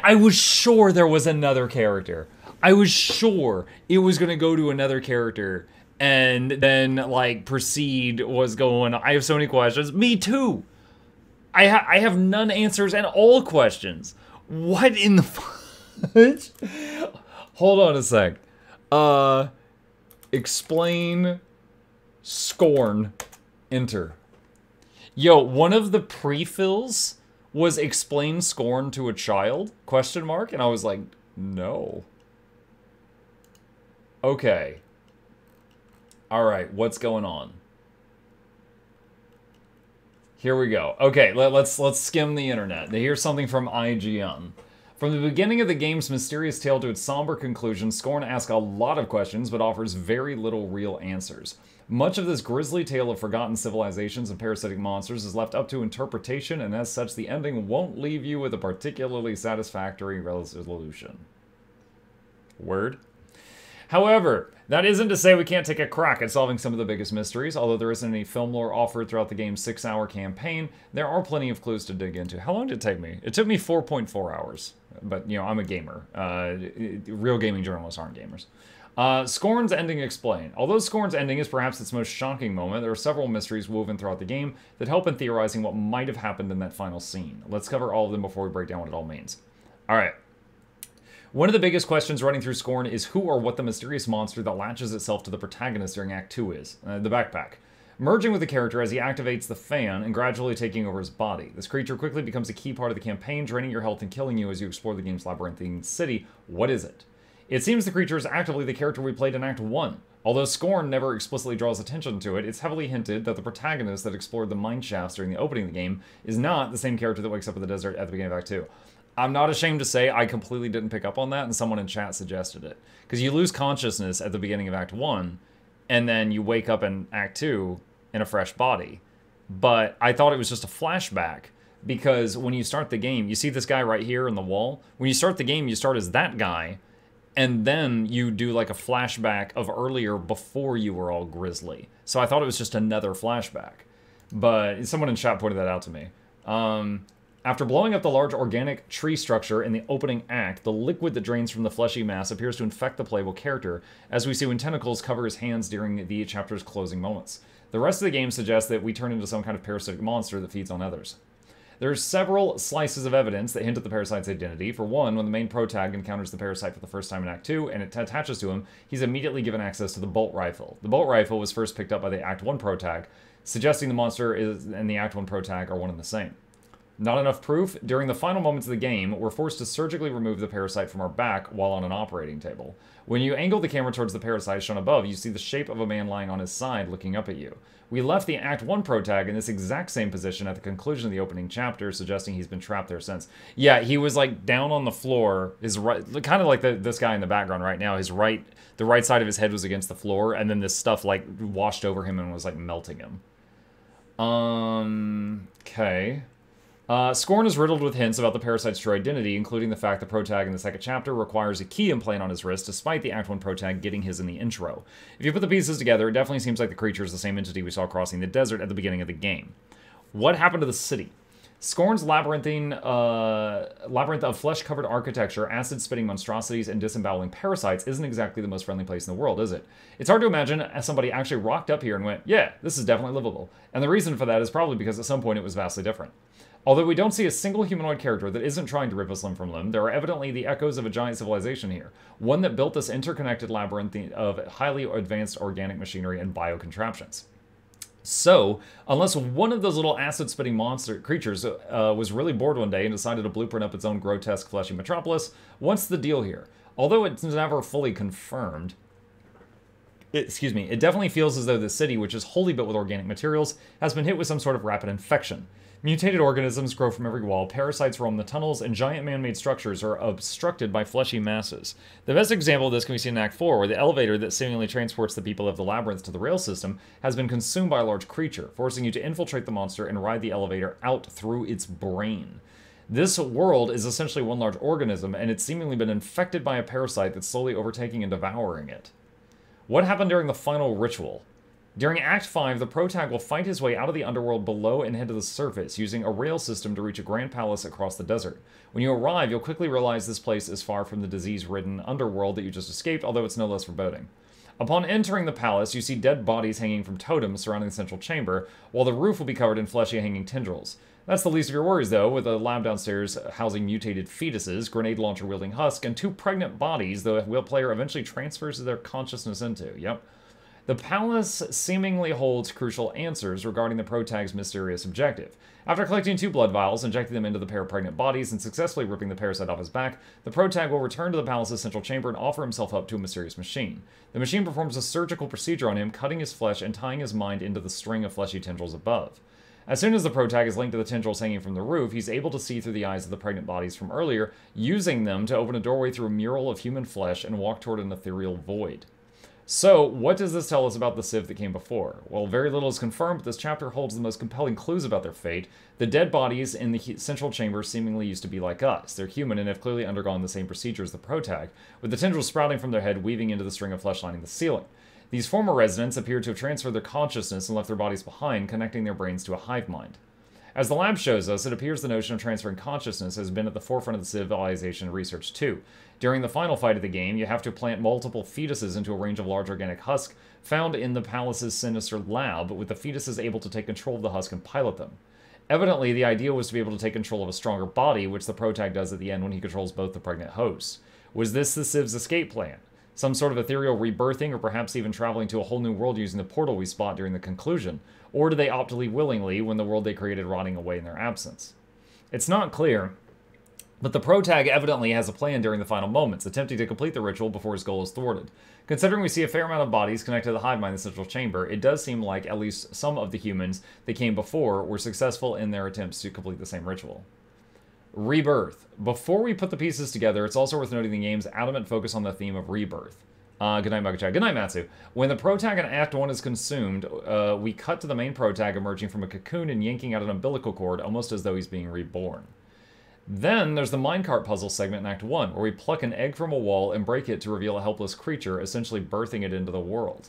I was sure there was another character. I was sure it was going to go to another character and then, like, proceed was going, I have so many questions. Me too. I have none answers and all questions. What in the fudge? Hold on a sec. Explain Scorn. Enter. Yo, one of the pre-fills was explain Scorn to a child? Question mark? And I was like, no. Okay. Alright, what's going on? Here we go. Okay, let's skim the internet. Here's something from IGN. From the beginning of the game's mysterious tale to its somber conclusion, Scorn asks a lot of questions but offers very little real answers. Much of this grisly tale of forgotten civilizations and parasitic monsters is left up to interpretation, and as such, the ending won't leave you with a particularly satisfactory resolution. Word? However, that isn't to say we can't take a crack at solving some of the biggest mysteries. Although there isn't any film lore offered throughout the game's 6-hour campaign, there are plenty of clues to dig into. How long did it take me? It took me 4.4 hours. But, you know, I'm a gamer. Real gaming journalists aren't gamers. Scorn's ending explained. Although Scorn's ending is perhaps its most shocking moment, there are several mysteries woven throughout the game that help in theorizing what might have happened in that final scene. Let's cover all of them before we break down what it all means. Alright. One of the biggest questions running through Scorn is who or what the mysterious monster that latches itself to the protagonist during Act 2 is. The backpack. Merging with the character as he activates the fan and gradually taking over his body. This creature quickly becomes a key part of the campaign, draining your health and killing you as you explore the game's labyrinthine city. What is it? It seems the creature is actively the character we played in Act 1. Although Scorn never explicitly draws attention to it, it's heavily hinted that the protagonist that explored the mine shafts during the opening of the game is not the same character that wakes up in the desert at the beginning of Act 2. I'm not ashamed to say I completely didn't pick up on that, and someone in chat suggested it. Because you lose consciousness at the beginning of Act 1, and then you wake up in Act 2 in a fresh body. But I thought it was just a flashback, because when you start the game, you see this guy right here in the wall? When you start the game, you start as that guy, and then you do like a flashback of earlier before you were all grisly. So I thought it was just another flashback. But someone in chat pointed that out to me. After blowing up the large organic tree structure in the opening act, the liquid that drains from the fleshy mass appears to infect the playable character, as we see when tentacles cover his hands during the chapter's closing moments. The rest of the game suggests that we turn into some kind of parasitic monster that feeds on others. There's several slices of evidence that hint at the parasite's identity. For one, when the main protag encounters the parasite for the first time in Act 2 and it attaches to him, he's immediately given access to the bolt rifle. The bolt rifle was first picked up by the Act 1 protag, suggesting the monster and the Act 1 protag are one and the same. Not enough proof? During the final moments of the game, we're forced to surgically remove the parasite from our back while on an operating table. When you angle the camera towards the parasite shown above, you see the shape of a man lying on his side looking up at you. We left the Act 1 protag in this exact same position at the conclusion of the opening chapter, suggesting he's been trapped there since. Yeah, he was like down on the floor, his right, kind of like this guy in the background right now, the right side of his head was against the floor, and then this stuff like washed over him and was like melting him. Okay. Scorn is riddled with hints about the parasite's true identity, including the fact the protag in the second chapter requires a key implant on his wrist, despite the Act 1 protag getting his in the intro. If you put the pieces together, it definitely seems like the creature is the same entity we saw crossing the desert at the beginning of the game. What happened to the city? Scorn's labyrinth of flesh-covered architecture, acid-spitting monstrosities, and disemboweling parasites isn't exactly the most friendly place in the world, is it? It's hard to imagine as somebody actually rocked up here and went, yeah, this is definitely livable. And the reason for that is probably because at some point it was vastly different. Although we don't see a single humanoid character that isn't trying to rip us limb from limb, there are evidently the echoes of a giant civilization here. One that built this interconnected labyrinth of highly advanced organic machinery and biocontraptions. So, unless one of those little acid-spitting monster creatures was really bored one day and decided to blueprint up its own grotesque fleshy metropolis, what's the deal here? Although it's never fully confirmed, it definitely feels as though the city, which is wholly built with organic materials, has been hit with some sort of rapid infection. Mutated organisms grow from every wall, parasites roam the tunnels, and giant man-made structures are obstructed by fleshy masses. The best example of this can be seen in Act 4, where the elevator that seemingly transports the people of the labyrinth to the rail system has been consumed by a large creature, forcing you to infiltrate the monster and ride the elevator out through its brain. This world is essentially one large organism, and it's seemingly been infected by a parasite that's slowly overtaking and devouring it. What happened during the final ritual? During Act 5, the protag will fight his way out of the underworld below and head to the surface, using a rail system to reach a grand palace across the desert. When you arrive, you'll quickly realize this place is far from the disease-ridden underworld that you just escaped, although it's no less foreboding. Upon entering the palace, you see dead bodies hanging from totems surrounding the central chamber, while the roof will be covered in fleshy hanging tendrils. That's the least of your worries, though, with a lab downstairs housing mutated fetuses, grenade launcher-wielding husk, and 2 pregnant bodies the player eventually transfers their consciousness into. Yep. The palace seemingly holds crucial answers regarding the protag's mysterious objective. After collecting 2 blood vials, injecting them into the pair of pregnant bodies, and successfully ripping the parasite off his back, the protag will return to the palace's central chamber and offer himself up to a mysterious machine. The machine performs a surgical procedure on him, cutting his flesh and tying his mind into the string of fleshy tendrils above. As soon as the protag is linked to the tendrils hanging from the roof, he's able to see through the eyes of the pregnant bodies from earlier, using them to open a doorway through a mural of human flesh and walk toward an ethereal void. So, what does this tell us about the Civ that came before? Well, very little is confirmed, but this chapter holds the most compelling clues about their fate. The dead bodies in the central chamber seemingly used to be like us. They're human and have clearly undergone the same procedure as the protag, with the tendrils sprouting from their head, weaving into the string of flesh lining the ceiling. These former residents appear to have transferred their consciousness and left their bodies behind, connecting their brains to a hive mind. As the lab shows us, it appears the notion of transferring consciousness has been at the forefront of the civilization research too. During the final fight of the game, you have to plant multiple fetuses into a range of large organic husks found in the palace's sinister lab, with the fetuses able to take control of the husk and pilot them. Evidently, the idea was to be able to take control of a stronger body, which the protag does at the end when he controls both the pregnant hosts. Was this the Civ's escape plan? Some sort of ethereal rebirthing, or perhaps even traveling to a whole new world using the portal we spot during the conclusion? Or do they opt to leave willingly when the world they created rotting away in their absence? It's not clear, but the protag evidently has a plan during the final moments, attempting to complete the ritual before his goal is thwarted. Considering we see a fair amount of bodies connected to the hive mind in the central chamber, it does seem like at least some of the humans that came before were successful in their attempts to complete the same ritual. Rebirth. Before we put the pieces together, it's also worth noting the game's adamant focus on the theme of rebirth. Good night, Mugachai. Good night, Matsu. When the protag in Act 1 is consumed, we cut to the main protag emerging from a cocoon and yanking out an umbilical cord, almost as though he's being reborn. Then there's the minecart puzzle segment in Act 1, where we pluck an egg from a wall and break it to reveal a helpless creature, essentially birthing it into the world.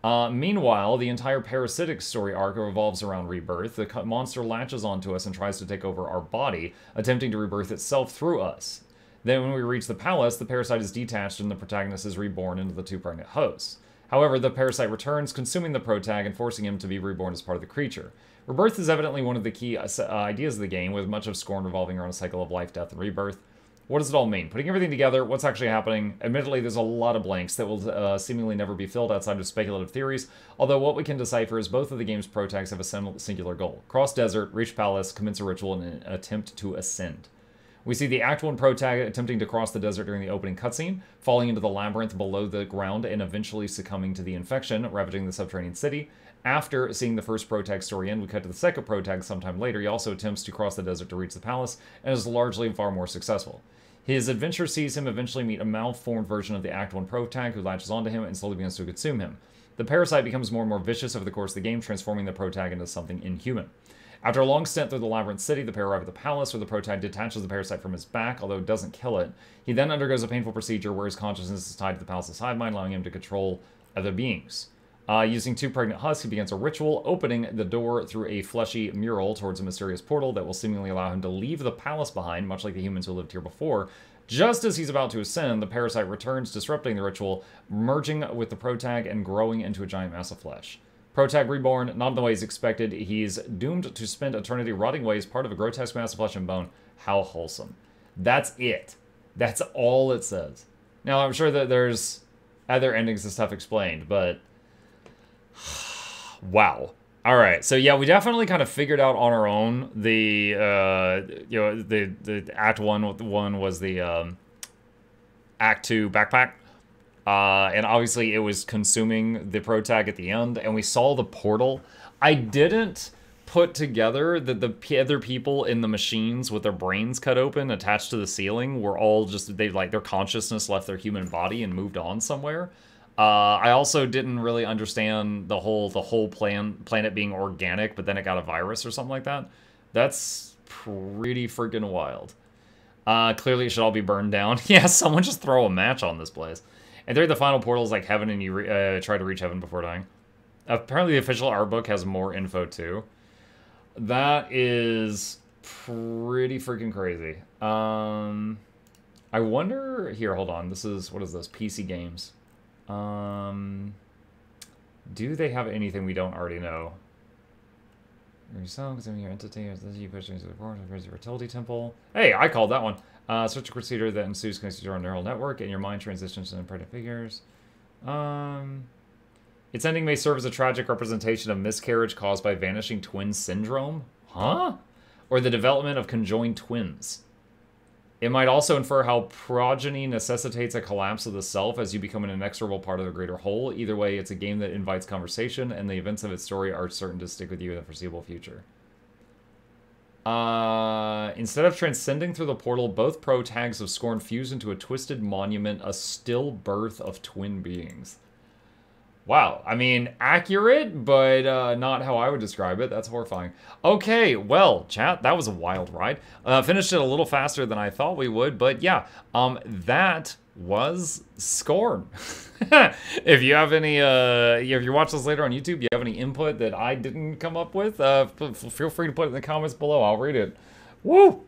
Meanwhile, the entire parasitic story arc revolves around rebirth. The monster latches onto us and tries to take over our body, attempting to rebirth itself through us. Then when we reach the palace, the parasite is detached and the protagonist is reborn into the 2 pregnant hosts. However, the parasite returns, consuming the protag and forcing him to be reborn as part of the creature. Rebirth is evidently one of the key ideas of the game, with much of Scorn revolving around a cycle of life, death, and rebirth. What does it all mean? Putting everything together, what's actually happening? Admittedly, there's a lot of blanks that will seemingly never be filled outside of speculative theories, although what we can decipher is both of the game's protags have a singular goal. Cross desert, reach palace, commence a ritual, and an attempt to ascend. We see the Act 1 protag attempting to cross the desert during the opening cutscene, falling into the labyrinth below the ground and eventually succumbing to the infection, ravaging the subterranean city. After seeing the first protag story end, we cut to the second protag sometime later. He also attempts to cross the desert to reach the palace, and is largely far more successful. His adventure sees him eventually meet a malformed version of the Act 1 protag who latches onto him and slowly begins to consume him. The parasite becomes more and more vicious over the course of the game, transforming the protag into something inhuman. After a long stint through the labyrinth city, the pair arrive at the palace, where the protag detaches the parasite from his back, although it doesn't kill it. He then undergoes a painful procedure where his consciousness is tied to the palace's hive mind, allowing him to control other beings. Using 2 pregnant husks, he begins a ritual, opening the door through a fleshy mural towards a mysterious portal that will seemingly allow him to leave the palace behind, much like the humans who lived here before. Just as he's about to ascend, the parasite returns, disrupting the ritual, merging with the protag and growing into a giant mass of flesh. Protag reborn, not in the ways expected. He's doomed to spend eternity rotting away as part of a grotesque mass of flesh and bone. How wholesome. That's it. That's all it says. Now, I'm sure that there's other endings and stuff explained, but wow. All right, so yeah, we definitely kind of figured out on our own the the Act 1 was the Act 2 backpack. And obviously it was consuming the protag at the end, and we saw the portal. I didn't put together that the other people in the machines with their brains cut open, attached to the ceiling, were all just, their consciousness left their human body and moved on somewhere. I also didn't really understand the whole planet being organic, but then it got a virus or something like that. That's pretty freaking wild. Clearly it should all be burned down. Yeah, someone just throw a match on this place. And they're the final portals like heaven, and you try to reach heaven before dying. Apparently the official art book has more info too. That is pretty freaking crazy. I wonder... Here, hold on. This is... What is this? PC games. Do they have anything we don't already know? Yourself, your entity, you push into the core, the fertility temple. Hey, I called that one. Search a procedure that ensues connected to your neural network, and your mind transitions to imprinted figures. Its ending may serve as a tragic representation of miscarriage caused by vanishing twin syndrome. Huh? Or the development of conjoined twins. It might also infer how progeny necessitates a collapse of the self as you become an inexorable part of the greater whole. Either way, it's a game that invites conversation, and the events of its story are certain to stick with you in the foreseeable future. Instead of transcending through the portal, both pro tags of Scorn fuse into a twisted monument, a still birth of twin beings. Wow, I mean, accurate, but not how I would describe it. That's horrifying. Okay, well, chat, that was a wild ride. Finished it a little faster than I thought we would, but yeah, that was Scorn. If you have any, if you watch this later on YouTube, you have any input that I didn't come up with, feel free to put it in the comments below. I'll read it. Woo!